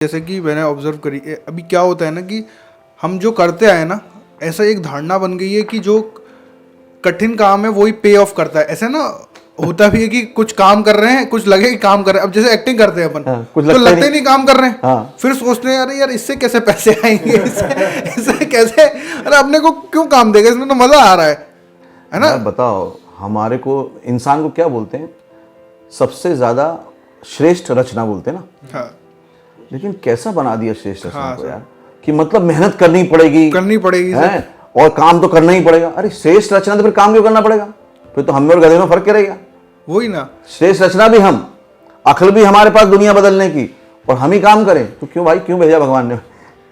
जैसे कि मैंने ऑब्जर्व करी अभी क्या होता है ना कि हम जो करते आए ना, ऐसा एक धारणा बन गई है कि जो कठिन काम है वही पे ऑफ करता है। ऐसे ना होता भी है कि कुछ काम कर रहे हैं, कुछ लगे कि काम कर रहे हैं। अब जैसे एक्टिंग करते हैं अपन, कुछ तो लगता ही लगता ही नहीं काम कर रहे हैं। हाँ। फिर सोचते हैं अरे यार इससे कैसे पैसे आएंगे, इससे कैसे, अरे अपने को क्यों काम देगा, इसमें तो मजा आ रहा है ना। यार बताओ, हमारे को इंसान को क्या बोलते हैं? सबसे ज्यादा श्रेष्ठ रचना बोलते हैं ना। हाँ, लेकिन कैसा बना दिया श्रेष्ठ रचना हाँ को सर। यार, कि मतलब मेहनत करनी पड़ेगी सर। है, और काम तो करना ही पड़ेगा। अरे श्रेष्ठ रचना तो फिर काम क्यों करना पड़ेगा? फिर तो हम में और गधे में फर्क क्या रहेगा? वही ना। श्रेष्ठ रचना भी हम, अक्ल भी हमारे पास दुनिया बदलने की, और हम ही काम करें तो क्यों भाई, क्यों भेजा भगवान ने?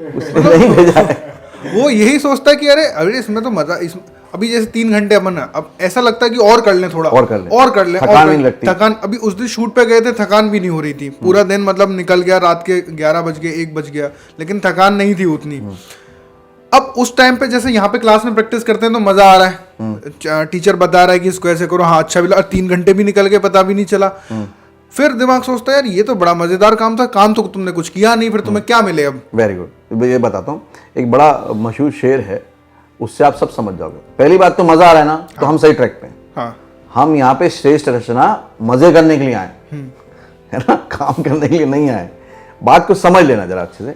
उसने नहीं भेजा है। वो यही सोचता है कि अरे इसमें तो मजा इस अभी जैसे 3 घंटे अपन है, अब ऐसा लगता है कि और कर लें, थोड़ा और कर लें, थकान नहीं लगती। थकान अभी उस दिन शूट पे गए थे, थकान भी नहीं हो रही थी। पूरा दिन मतलब निकल गया, रात के 11 बज गए, 1 बज गया, लेकिन थकान नहीं थी उतनी। अब उस टाइम पे जैसे यहाँ पे क्लास में प्रैक्टिस करते हैं तो मजा आ रहा है, टीचर बता रहा है कि इसको ऐसे करो, हाँ अच्छा भी लगा, 3 घंटे भी निकल गए पता भी नहीं चला। फिर दिमाग सोचता है यार ये तो बड़ा मजेदार काम था, काम तो तुमने कुछ किया नहीं, फिर तुम्हें क्या मिले अब। Very good. ये बताता हूँ, एक बड़ा मशहूर शेर है, उससे आप सब समझ जाओगे। पहली बात तो मजा आ रहा है ना, तो हम सही ट्रैक पे हैं। हाँ, हम यहाँ पे श्रेष्ठ रचना मजे करने के लिए आए, है ना, काम करने के लिए नहीं आए। बात को समझ लेना जरा अच्छे से,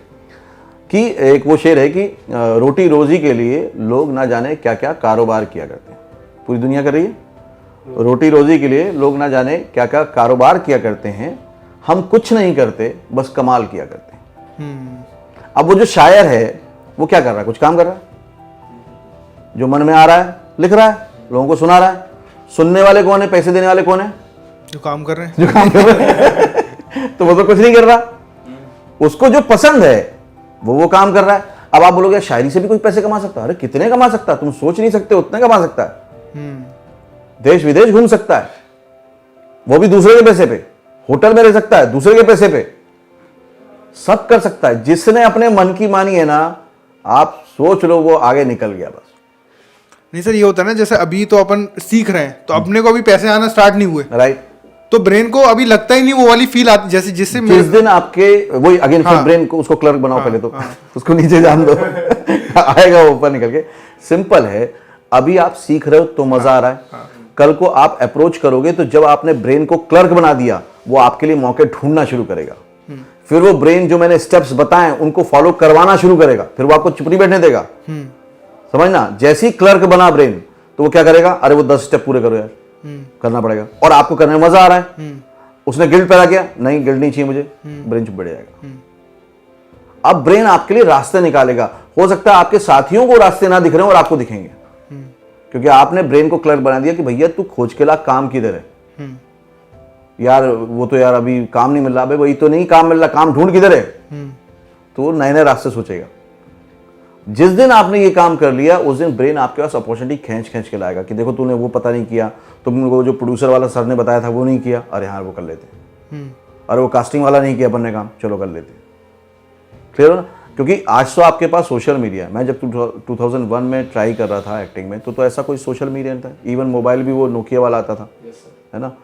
कि एक वो शेर है कि रोटी रोजी के लिए लोग ना जाने क्या क्या कारोबार किया करते हैं। पूरी दुनिया कर रही है, रोटी रोजी के लिए लोग ना जाने क्या क्या कारोबार किया करते हैं, हम कुछ नहीं करते बस कमाल किया करते हैं। अब वो जो शायर है वो क्या कर रहा है? कुछ काम कर रहा है, जो मन में आ रहा है लिख रहा है, लोगों को सुना रहा है। सुनने वाले कौन है? पैसे देने वाले कौन है? जो काम कर रहे हैं। जो काम कर रहे हैं। तो वो तो कुछ नहीं कर रहा, उसको जो पसंद है वो काम कर रहा है। अब आप बोलोगे शायरी से भी कोई पैसे कमा सकता है? अरे कितने कमा सकता है, तुम सोच नहीं सकते उतने कमा सकता है। देश विदेश घूम सकता है, वो भी दूसरे के पैसे पे। होटल में रह सकता है दूसरे के पैसे पे। सब कर सकता है। जिसने अपने मन की मानी है ना, आप सोच लो वो आगे निकल गया बस। नहीं सर, ये होता है ना, जैसे अभी तो अपन सीख रहे हैं, तो अपने को अभी पैसे आना स्टार्ट नहीं हुए, राइट। तो ब्रेन को अभी लगता ही नहीं वो वाली फील आती, जैसे जिससे जिस दिन आपके वही अगेन हाँ, ब्रेन को, उसको क्लर्क बनाओ पहले तो, हाँ। उसको नीचे जान दो। आएगा वो ऊपर निकल के। सिंपल है, अभी आप सीख रहे हो तो मजा आ रहा है। कल को आप अप्रोच करोगे तो जब आपने ब्रेन को क्लर्क बना दिया, वो आपके लिए मौके ढूंढना शुरू करेगा। फिर वो ब्रेन जो मैंने स्टेप्स बताए उनको फॉलो करवाना शुरू करेगा, फिर वो आपको चुप नहीं बैठने देगा। समझना, जैसे ही क्लर्क बना ब्रेन, तो वो क्या करेगा? अरे वो 10 स्टेप पूरे करो यार, करना पड़ेगा, और आपको करने में मजा आ रहा है। उसने गिल्ट पैदा किया, नहीं गिल्ट नहीं चाहिए मुझे, ब्रेन चुप बैठ जाएगा। अब ब्रेन आपके लिए रास्ते निकालेगा। हो सकता है आपके साथियों को रास्ते ना दिख रहे हो और आपको दिखेंगे, क्योंकि आपने ब्रेन को क्लर्क बना दिया कि भैया तू खोज के ला, काम किधर है यार, वो तो यार अभी काम नहीं मिल रहा, भाई वही तो नहीं काम मिल रहा, काम ढूंढ किधर है। तो वो नए नए रास्ते सोचेगा। जिस दिन आपने ये काम कर लिया, उस दिन ब्रेन आपके पास अपॉर्चुनिटी खींच खींच के लाएगा कि देखो तूने वो पता नहीं किया, तुमको जो प्रोड्यूसर वाला सर ने बताया था वो नहीं किया, अरे हाँ वो कर लेते। अरे वो कास्टिंग वाला नहीं किया अपन ने काम, चलो कर लेते। क्लियर हो ना? क्योंकि आज तो आपके पास सोशल मीडिया है। मैं जब 2001 में ट्राई कर रहा था एक्टिंग में, तो ऐसा कोई सोशल मीडिया नहीं था। इवन मोबाइल भी वो नोकिया वाला आता था, है ना।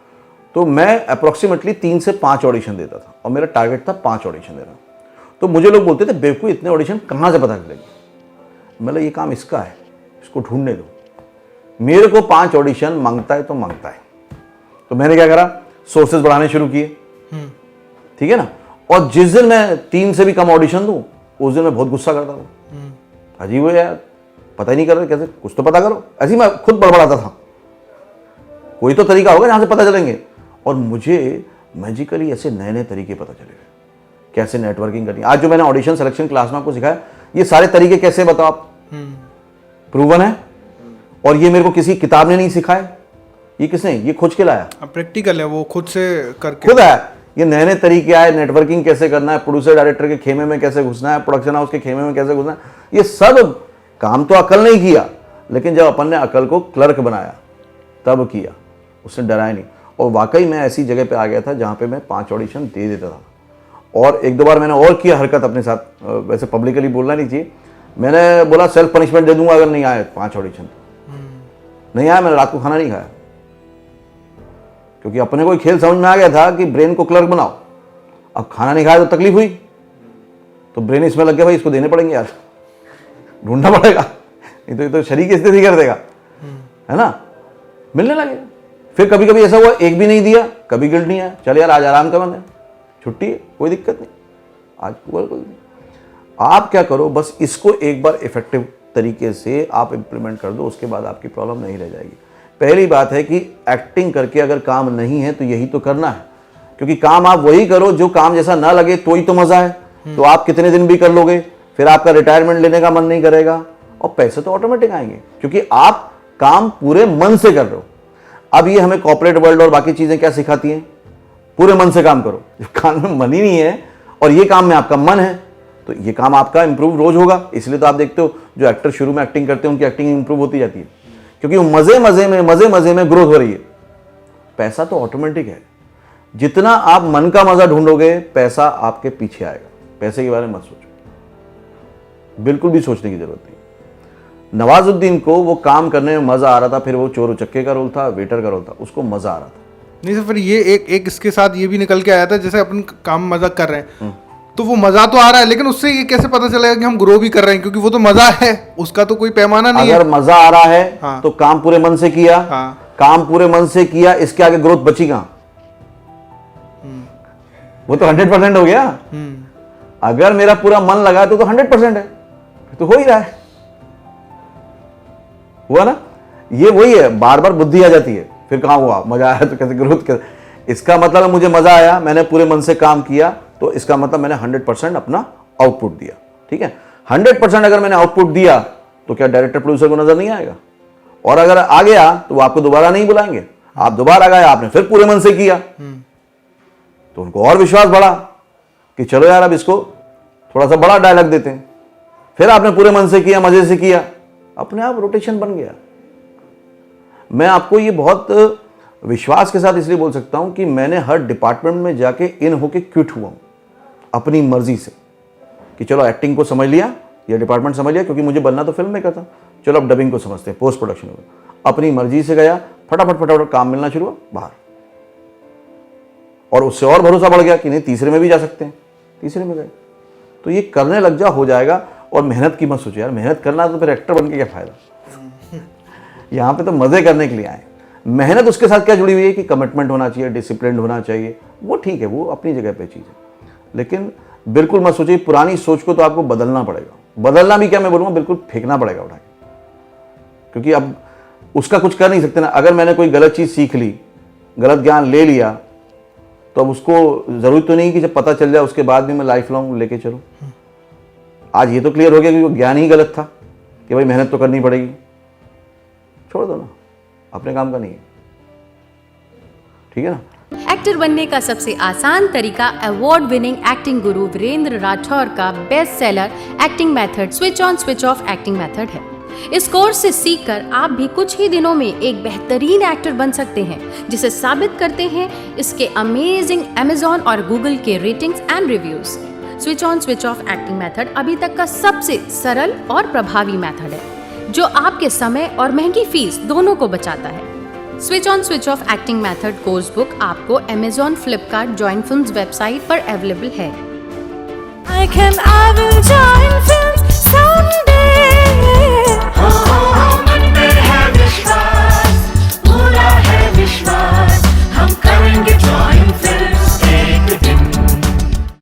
तो मैं अप्रोक्सीमेटली 3 से 5 ऑडिशन देता था, और मेरा टारगेट था 5 ऑडिशन देना। तो मुझे लोग बोलते थे बेवकूफ़, इतने ऑडिशन कहाँ से पता चलेंगे? मतलब ये काम इसका है, इसको ढूंढने दो। मेरे को 5 ऑडिशन मांगता है तो मांगता है। तो मैंने क्या करा, सोर्सेज बढ़ाने शुरू किए, ठीक है ना। और जिस दिन मैं 3 से भी कम ऑडिशन दूं, उस दिन मैं बहुत गुस्सा करता था। अजीब है यार, पता ही नहीं कर रहे कैसे, कुछ तो पता करो। ऐसे ही मैं खुद बड़बड़ाता था, कोई तो तरीका होगा जहां से पता चलेंगे। और मुझे मैजिकली ऐसे नए नए तरीके पता चले, कैसे नेटवर्किंग करनी। आज जो मैंने ऑडिशन सिलेक्शन क्लास में आपको सिखाया, ये सारे तरीके कैसे बताओ आप, प्रूवन है। और ये मेरे को किसी किताब ने नहीं सिखाया, ये किसने, ये खोज के लाया, प्रैक्टिकल है, वो खुद से करके खुद आया। ये नए नए तरीके आए, नेटवर्किंग कैसे करना है, प्रोड्यूसर डायरेक्टर के खेमे में कैसे घुसना है, प्रोडक्शन हाउस के खेमे में कैसे घुसना है। ये सब काम तो अकल नहीं किया, लेकिन जब अपन ने अकल को क्लर्क बनाया तब किया। उसने डराया नहीं। और वाकई मैं ऐसी जगह पे आ गया था जहाँ पे मैं 5 ऑडिशन दे देता था। और 1-2 बार मैंने और किया हरकत अपने साथ, वैसे पब्लिकली बोलना नहीं चाहिए। मैंने बोला सेल्फ पनिशमेंट दे दूंगा अगर नहीं आए 5 ऑडिशन। नहीं आया, मैंने रात को खाना नहीं खाया, क्योंकि अपने को खेल समझ में आ गया था कि ब्रेन को क्लर्क बनाओ। अब खाना नहीं खाया तो तकलीफ हुई, तो ब्रेन इसमें लग गया भाई, इसको देने पड़ेंगे यार, ढूंढना पड़ेगा, ये तो शरीर की स्थिति कर देगा, है ना, मिलने लगेगा। फिर कभी कभी ऐसा हुआ एक भी नहीं दिया, कभी गिल्ट नहीं आया, चल यार आज आराम का मन है, छुट्टी है, कोई दिक्कत नहीं, आज कोई नहीं। आप क्या करो, बस इसको एक बार इफेक्टिव तरीके से आप इंप्लीमेंट कर दो, उसके बाद आपकी प्रॉब्लम नहीं रह जाएगी। पहली बात है कि एक्टिंग करके अगर काम नहीं है तो यही तो करना है, क्योंकि काम आप वही करो जो काम जैसा ना लगे तो ही तो मजा है। तो आप कितने दिन भी कर लोगे, फिर आपका रिटायरमेंट लेने का मन नहीं करेगा और पैसे तो ऑटोमेटिक आएंगे, क्योंकि आप काम पूरे मन से कर रहे हो। अब ये हमें कॉर्पोरेट वर्ल्ड और बाकी चीजें क्या सिखाती हैं, पूरे मन से काम करो। जब काम में मन ही नहीं है और ये काम में आपका मन है तो ये काम आपका इंप्रूव रोज होगा। इसलिए तो आप देखते हो जो एक्टर शुरू में एक्टिंग करते हैं उनकी एक्टिंग इंप्रूव होती जाती है, क्योंकि वो मजे मजे में ग्रोथ हो रही है। पैसा तो ऑटोमेटिक है, जितना आप मन का मजा ढूंढोगे पैसा आपके पीछे आएगा। पैसे के बारे में मत सोचो, बिल्कुल भी सोचने की जरूरत नहीं। नवाजुद्दीन को वो काम करने में मजा आ रहा था, फिर वो चोर उचक्के का रोल था, वेटर का रोल था, उसको मजा आ रहा था। नहीं सर, फिर ये एक इसके साथ ये भी निकल के आया था, जैसे अपन काम मजा कर रहे हैं तो वो मजा तो आ रहा है, लेकिन उससे ये कैसे पता चलेगा कि हम ग्रो भी कर रहे हैं, क्योंकि वो तो मजा है, उसका तो कोई पैमाना नहीं अगर है। मजा आ रहा है हाँ। तो काम पूरे मन से किया, हाँ। काम पूरे मन से किया, इसके आगे ग्रोथ बची कहां? वो तो 100% हो गया। अगर मेरा पूरा मन लगा तो 100% है, तो हो ही रहा है, हुआ ना। ये वही है, बार बार बुद्धि आ जाती है, फिर कहां हुआ, मजा आया तो कैसे ग्रोथ कर। इसका मतलब है मुझे मजा आया, मैंने पूरे मन से काम किया, तो इसका मतलब मैंने 100% अपना आउटपुट दिया। ठीक है, 100% अगर मैंने आउटपुट दिया तो क्या डायरेक्टर प्रोड्यूसर को नजर नहीं आएगा? और अगर आ गया तो वो आपको दोबारा नहीं बुलाएंगे। आप दोबारा गए, आपने फिर पूरे मन से किया, तो उनको और विश्वास बढ़ा कि चलो यार अब इसको थोड़ा सा बड़ा डायलॉग देते हैं। फिर आपने पूरे मन से किया, मजे से किया, अपने आप रोटेशन बन गया। मैं आपको ये बहुत विश्वास के साथ इसलिए बोल सकता हूं कि मैंने हर डिपार्टमेंट में जाके इन होके क्विट हुआ हूं अपनी मर्जी से, कि चलो एक्टिंग को समझ लिया, ये डिपार्टमेंट समझ लिया, क्योंकि मुझे बनना तो फिल्म मेकर था, चलो अब डबिंग को समझते हैं, पोस्ट प्रोडक्शन को। अपनी मर्जी से गया, फटाफट काम मिलना शुरू हुआ, बाहर। और उससे और भरोसा बढ़ गया कि नहीं तीसरे में भी जा सकते हैं, तीसरे में गए। तो ये करने लग जा, हो जाएगा। और मेहनत की मत सोचो यार, मेहनत करना तो फिर एक्टर बन के क्या फायदा। यहाँ पे तो मजे करने के लिए आए। मेहनत उसके साथ क्या जुड़ी हुई है कि कमिटमेंट होना चाहिए, डिसिप्लिन होना चाहिए, वो ठीक है, वो अपनी जगह पे चीज़ है। लेकिन बिल्कुल मत सोचिए, पुरानी सोच को तो आपको बदलना पड़ेगा। बदलना भी क्या मैं बोलूँगा, बिल्कुल फेंकना पड़ेगा उठा के, क्योंकि अब उसका कुछ कर नहीं सकते ना। अगर मैंने कोई गलत चीज़ सीख ली, गलत ज्ञान ले लिया, तो अब उसको जरूरत तो नहीं कि जब पता चल जाए उसके बाद भी मैं लाइफ लॉन्ग लेके चलूँ। आज ये तो क्लियर हो गया कि वो ज्ञान ही गलत था, कि भाई मेहनत तो करनी पड़ेगी, छोड़ दो ना, अपने काम का नहीं है, ठीक है ना। एक्टर बनने का सबसे आसान तरीका अवार्ड विनिंग एक्टिंग गुरु वीरेंद्र राठौर का best seller acting method switch on switch off acting method है। इस कोर्स से सीखकर आप भी कुछ ही दिनों में एक बेहतरीन एक्टर बन सकते हैं, जिसे साबित करते हैं इसके अमेजिंग Amazon और Google के ratings and reviews. Switch on switch off acting method अभी तक का सबसे सरल और प्रभावी मेथड है, जो आपके समय और महंगी फीस दोनों को बचाता है। Switch on switch off acting method course book आपको Amazon, Flipkart, join films website पर अवेलेबल है। I will join films someday.